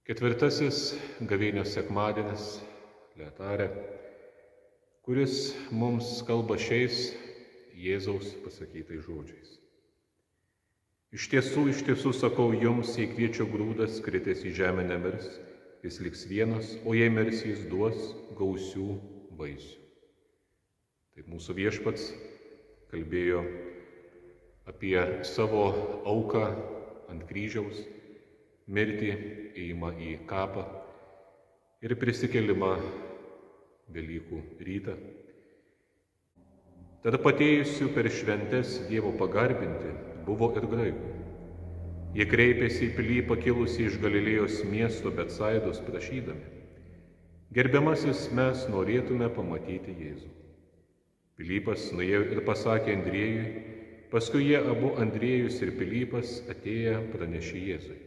Ketvirtasis gavėnios sekmadienis, Letarė, kuris mums kalba šiais Jėzaus pasakytais žodžiais. Iš tiesų sakau jums, jei kviečio grūdas kritęs į žemę nemirs, jis liks vienas, o jei mirs, jis duos gausių vaisių. Taip mūsų Viešpats kalbėjo apie savo auką ant kryžiaus, mirtį, ėjimą į kapą ir prisikėlimą Velykų rytą. Tarp atėjusių per šventes Dievo pagarbinti buvo ir graikų. Jie kreipėsi į Pilypą kilusį iš Galilėjos miesto Betsaidos prašydami: Gerbiamasis, mes norėtume pamatyti Jėzų. Pilypas nuėjo ir pasakė Andriejui, paskui jie abu, Andriejus ir Pilypas, atėję pranešė Jėzui.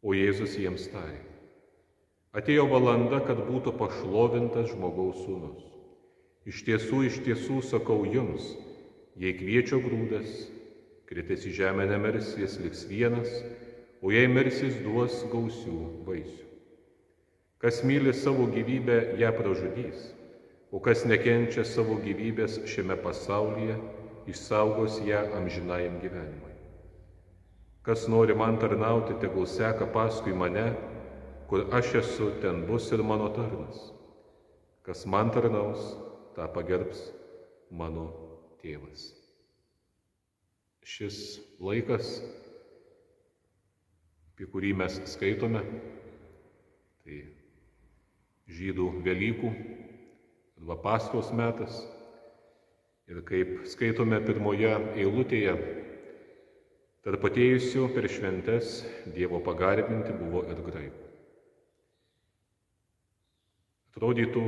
O Jėzus jiems tarė: Atėjo valanda, kad būtų pašlovintas žmogaus sūnus. Iš tiesų sakau jums, jei kviečio grūdas kritęs į žemę nemirs, jis liks vienas, o jei mirs, jis duos gausių vaisių. Kas myli savo gyvybę, ją pražudys, o kas nekenčia savo gyvybės šiame pasaulyje, išsaugos ją amžinajam gyvenimui. Kas nori man tarnauti, tegul seka paskui mane, kur aš esu, ten bus ir mano tarnas. Kas man tarnaus, tą pagerbs mano tėvas. Šis laikas, apie kurį mes skaitome, tai žydų Velykų arba Paskos metas. Ir kaip skaitome pirmoje eilutėje, tarp atėjusių per šventes Dievo pagarbinti buvo ir graikų. Atrodytų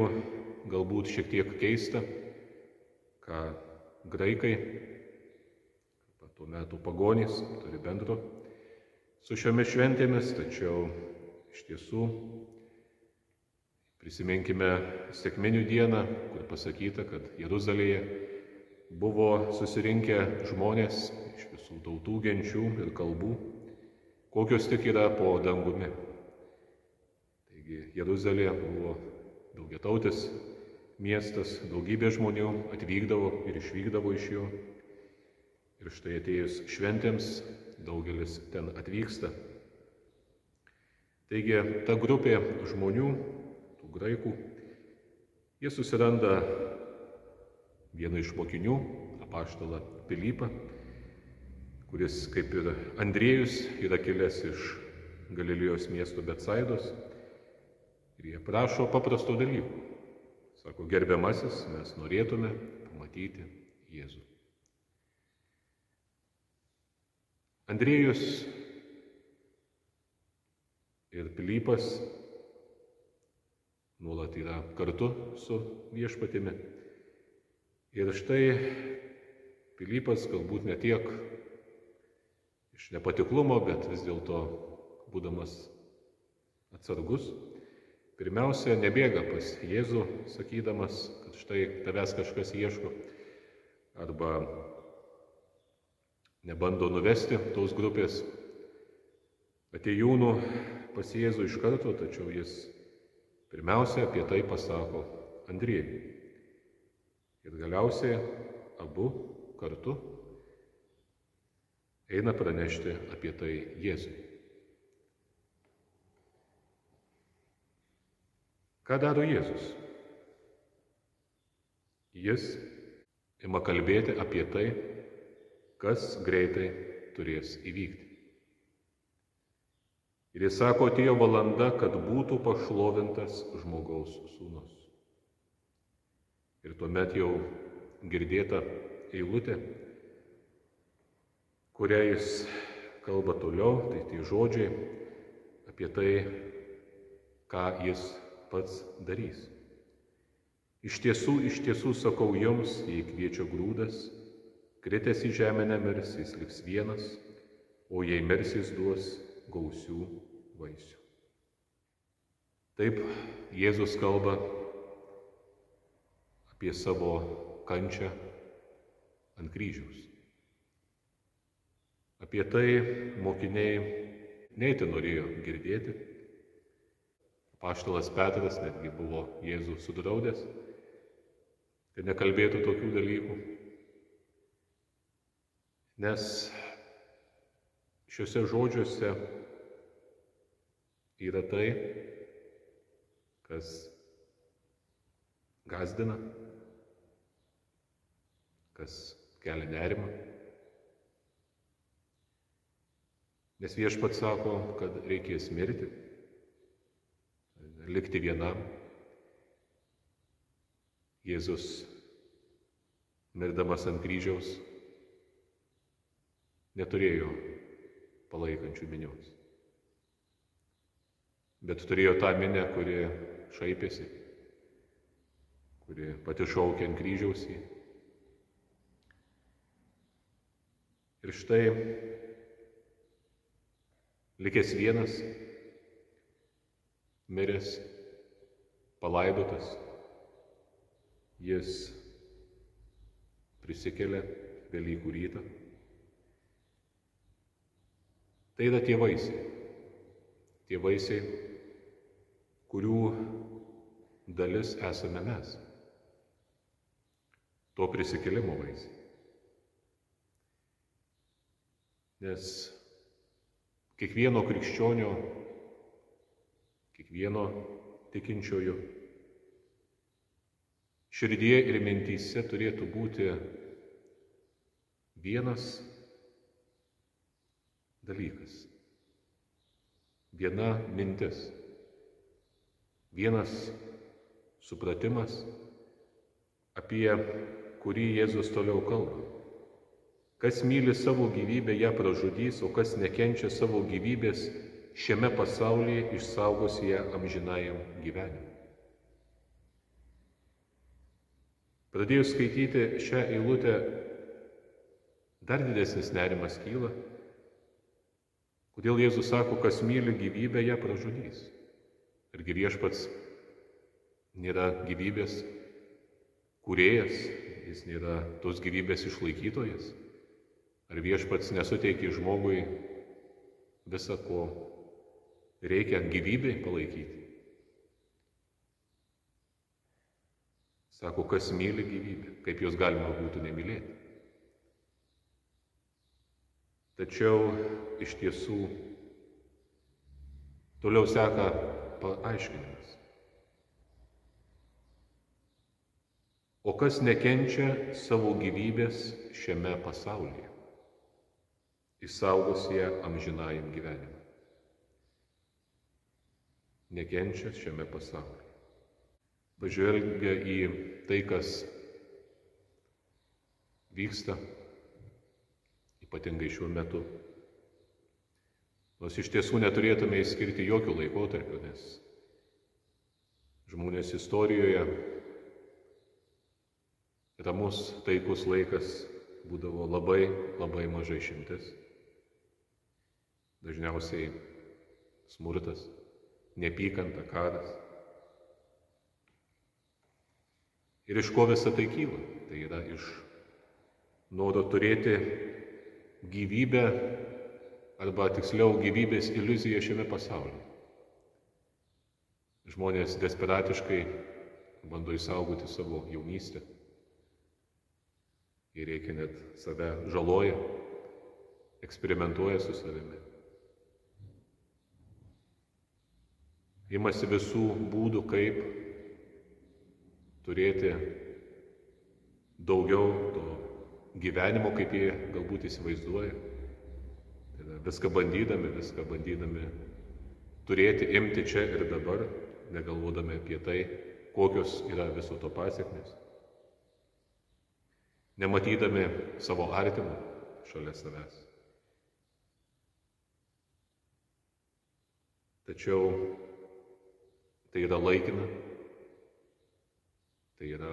galbūt šiek tiek keista, ką graikai, tuo metu pagonys, turi bendro su šiomis šventėmis, tačiau iš tiesų prisiminkime Sekminių dieną, kur pasakyta, kad Jeruzalėje buvo susirinkę žmonės iš visų tautų, genčių ir kalbų, kokios tik yra po dangumi. Taigi Jeruzalė buvo daugiatautis miestas, daugybė žmonių atvykdavo ir išvykdavo iš jo. Ir štai atėjus šventėms daugelis ten atvyksta. Taigi ta grupė žmonių, tų graikų, jie susiranda vieną iš mokinių, apaštalą Pilypą, kuris, kaip ir Andriejus, yra kilęs iš Galilėjos miesto Betsaidos. Ir jie prašo paprasto dalykų. Sako: Gerbiamasis, mes norėtume pamatyti Jėzų. Andriejus ir Pilypas nuolat yra kartu su Viešpatimi. Ir štai Pilypas galbūt ne tiek iš nepatiklumo, bet vis dėlto būdamas atsargus, pirmiausia, nebėga pas Jėzų, sakydamas, kad štai tavęs kažkas ieško, arba nebando nuvesti tos grupės atėjūnų pas Jėzų iš karto, tačiau jis pirmiausia apie tai pasako Andriejui. Ir galiausiai abu kartu eina pranešti apie tai Jėzui. Ką daro Jėzus? Jis ima kalbėti apie tai, kas greitai turės įvykti. Ir jis sako, atėjo valanda, kad būtų pašlovintas žmogaus sūnus. Ir tuomet jau girdėta eilutė, kurią jis kalba toliau, tai tie žodžiai apie tai, ką jis pats darys. Iš tiesų sakau jums, jei kviečio grūdas kritęs į žemę nemirs, jis liks vienas, o jei mirs, jis duos gausių vaisių. Taip Jėzus kalba apie savo kančią ant kryžiaus. Apie tai mokiniai neįtin norėjo girdėti. Apaštalas Petras netgi buvo Jėzų sudraudęs, kad nekalbėtų tokių dalykų. Nes šiuose žodžiuose yra tai, kas gąsdina, kas kelia nerimą. Nes Viešpats sako, kad reikės mirti, likti vienam. Jėzus, mirdamas ant kryžiaus, neturėjo palaikančių minios, bet turėjo tą minią, kuri šaipėsi, kuri pati šaukė ant kryžiaus jį. Ir štai, likęs vienas, miręs, palaidotas, jis prisikelia Velykų rytą. Tai yra tie vaisiai, kurių dalis esame mes, to prisikėlimo vaisiai. Nes kiekvieno krikščionio, kiekvieno tikinčiojo širdyje ir mintyse turėtų būti vienas dalykas, viena mintis, vienas supratimas, apie kurį Jėzus toliau kalba. Kas myli savo gyvybę, ją pražudys, o kas nekenčia savo gyvybės šiame pasaulyje, išsaugos ją amžinajam gyvenimui. Pradėjus skaityti šią eilutę, dar didesnis nerimas kyla. Kodėl Jėzus sako, kas myli gyvybę, ją pražudys? Argi Viešpats nėra gyvybės kūrėjas, jis nėra tos gyvybės išlaikytojas? Ar Viešpats nesuteikia žmogui visą, ko reikia gyvybei palaikyti? Sako, kas myli gyvybę, kaip jos galima būtų nemylėti. Tačiau iš tiesų toliau seka paaiškinimas. O kas nekenčia savo gyvybės šiame pasaulyje, išsaugos ją amžinajam gyvenimui. Nekenčia šiame pasaulyje. Pažvelgia į tai, kas vyksta, ypatingai šiuo metu. Nors iš tiesų neturėtume išskirti jokio laikotarpio, nes žmonės istorijoje ramus, taikus laikas būdavo labai mažai išimtis. Dažniausiai smurtas, neapykanta, karas. Ir iš ko visa tai kyla? Tai yra iš noro turėti gyvybę, arba tiksliau gyvybės iliuziją šiame pasaulyje. Žmonės desperatiškai bando išsaugoti savo jaunystę. Jie reikia net save žaloja, eksperimentuoja su savimi. Imasi visų būdų, kaip turėti daugiau to gyvenimo, kaip jie galbūt įsivaizduoja. Tai viską bandydami turėti, imti čia ir dabar, negalvodami apie tai, kokios yra viso to pasekmės. Nematydami savo artimo šalia savęs. Tačiau tai yra laikina, tai yra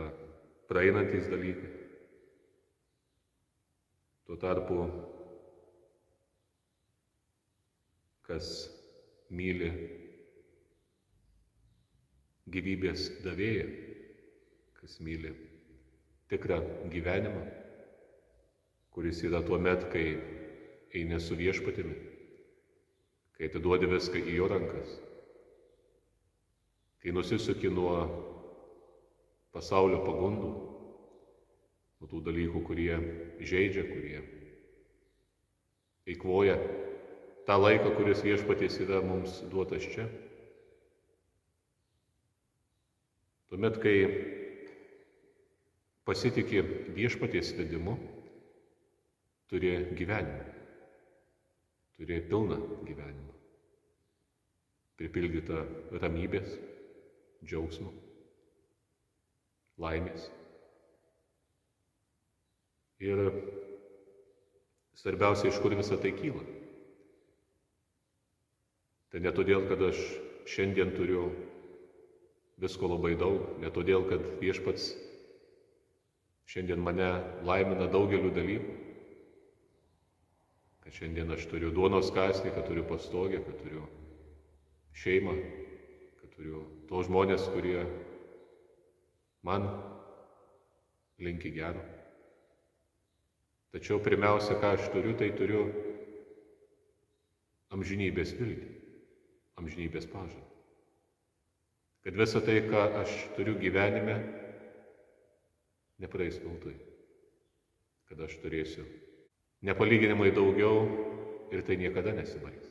praeinantys dalykai. Tuo tarpu, kas myli gyvybės davėją, kas myli tikrą gyvenimą, kuris yra tuo met, kai eini su Viešpatimi, kai atiduodi viską į jo rankas, kai nusisuki nuo pasaulio pagundų, nuo tų dalykų, kurie žeidžia, kurie eikvoja tą laiką, kuris Viešpaties yra mums duotas čia. Tuomet, kai pasitiki Viešpaties vedimu, turi gyvenimą, turi pilną gyvenimą, pripildytą ramybės, džiaugsmo, laimės. Ir svarbiausia, iš kur visa tai kyla. Tai ne todėl, kad aš šiandien turiu visko labai daug, ne todėl, kad Viešpats šiandien mane laimina daugeliu dalykų, kad šiandien aš turiu duonos kąsnį, kad turiu pastogę, kad turiu šeimą, kad turiu tos žmonės, kurie man linki gero. Tačiau pirmiausia, ką aš turiu, tai turiu amžinybės viltį, amžinybės pažadą. Kad visa tai, ką aš turiu gyvenime, nepraeis veltui. Kad aš turėsiu nepalyginamai daugiau ir tai niekada nesibaigs.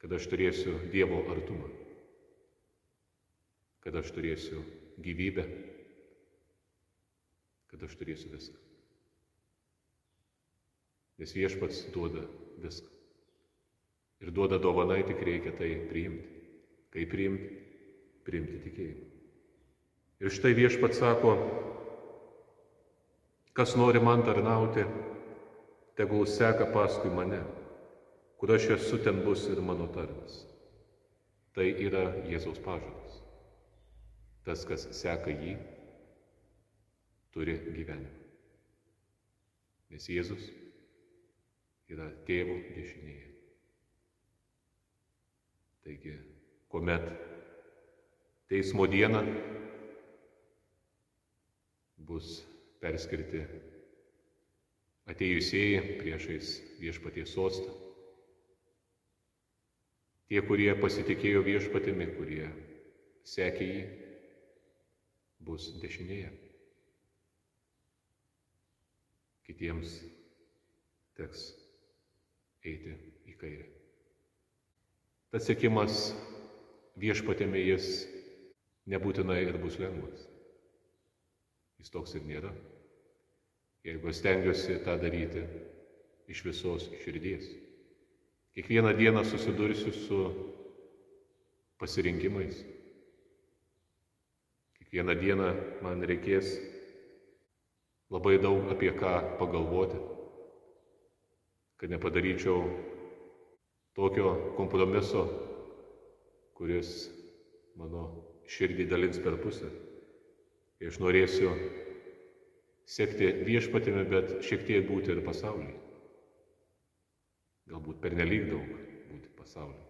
Kad aš turėsiu Dievo artumą. Kad aš turėsiu gyvybę. Kad aš turėsiu viską. Nes Viešpats duoda viską. Ir duoda dovanai, tik reikia tai priimti. Kaip priimti? Priimti tikėjimą. Ir štai Viešpats sako, kas nori man tarnauti, tegul seka paskui mane, kur aš esu, ten bus ir mano tarnas. Tai yra Jėzaus pažadas. Tas, kas seka jį, turi gyvenimą. Nes Jėzus yra Tėvo dešinėje. Taigi, kuomet teismo dieną bus perskirti atėjusieji priešais Viešpaties sostą, tie, kurie pasitikėjo Viešpatimi, kurie sekė jį, bus dešinėje. Kitiems teks eiti į kairę. Tas sekimas Viešpatimi jis nebūtinai ir bus lengvas. Jis toks ir nėra. Jeigu stengiuosi tą daryti iš visos širdies. Kiekvieną dieną susidursiu su pasirinkimais. Kiekvieną dieną man reikės labai daug apie ką pagalvoti, kad nepadaryčiau tokio kompromiso, kuris mano širdį dalins per pusę. Kai aš norėsiu sekti Viešpatimi, bet šiek tiek būti ir pasaulyje. Galbūt pernelyg daug būti pasaulyje.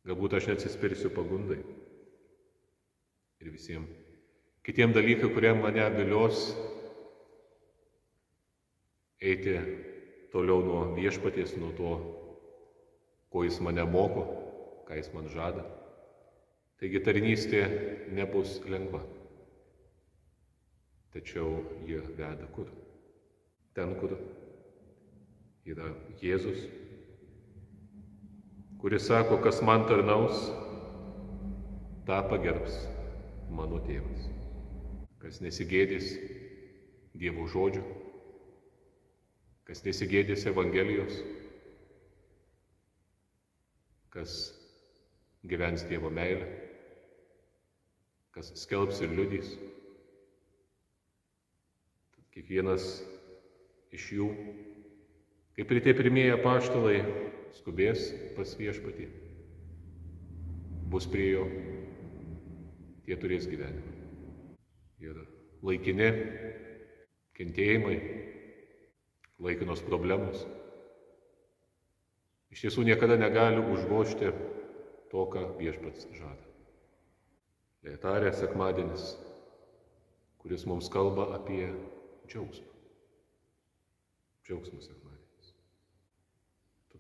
Galbūt aš neatsispirsiu pagundai. Ir visiems kitiem dalykai, kurie mane vilios eiti toliau nuo Viešpaties, nuo to, ko jis mane moko, ką jis man žada. Taigi tarnystė nebus lengva. Tačiau jie veda kur? Ten, kur yra Jėzus, kuris sako, kas man tarnaus, tą pagerbs mano tėvas. Kas nesigėdys Dievo žodžio, kas nesigėdys Evangelijos, kas gyvens Dievo meilę, kas skelbs ir liudys. Tad kiekvienas iš jų, kaip ir tie pirmieji apaštalai, skubės pas Viešpatį, bus prie jo, tie turės gyvenimą. Ir laikini kentėjimai, laikinos problemos iš tiesų niekada negali užgožti to, ką Viešpats žada. Letarė sekmadienis, kuris mums kalba apie džiaugsmą. Džiaugsmo sekmadienis.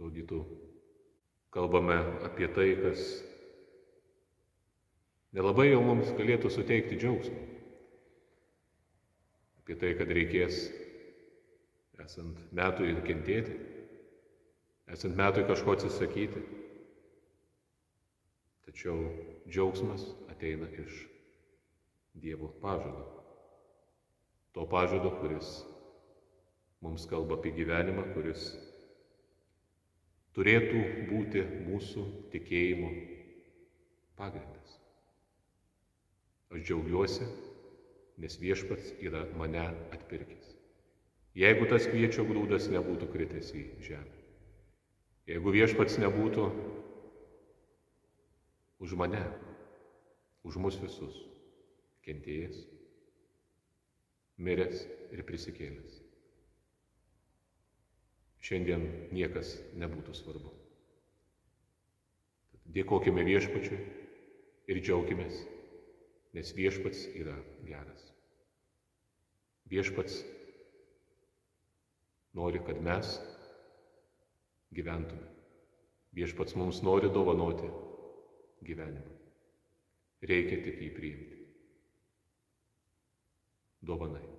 Atrodytų, kalbame apie tai, kas nelabai jau mums galėtų suteikti džiaugsmą. Apie tai, kad reikės esant metui ir kentėti, esant metui kažko atsisakyti. Tačiau džiaugsmas ateina iš Dievo pažado. To pažado, kuris mums kalba apie gyvenimą, kuris turėtų būti mūsų tikėjimo pagrindas. Aš džiaugiuosi, nes Viešpats yra mane atpirkęs. Jeigu tas kviečio grūdas nebūtų kritęs į žemę, jeigu Viešpats nebūtų už mane, už mus visus kentėjęs, miręs ir prisikėlęs, šiandien niekas nebūtų svarbu. Dėkokime Viešpačiui ir džiaukimės, nes Viešpats yra geras. Viešpats nori, kad mes gyventume. Viešpats mums nori dovanoti gyvenimą. Reikia tik jį priimti. Dovanai.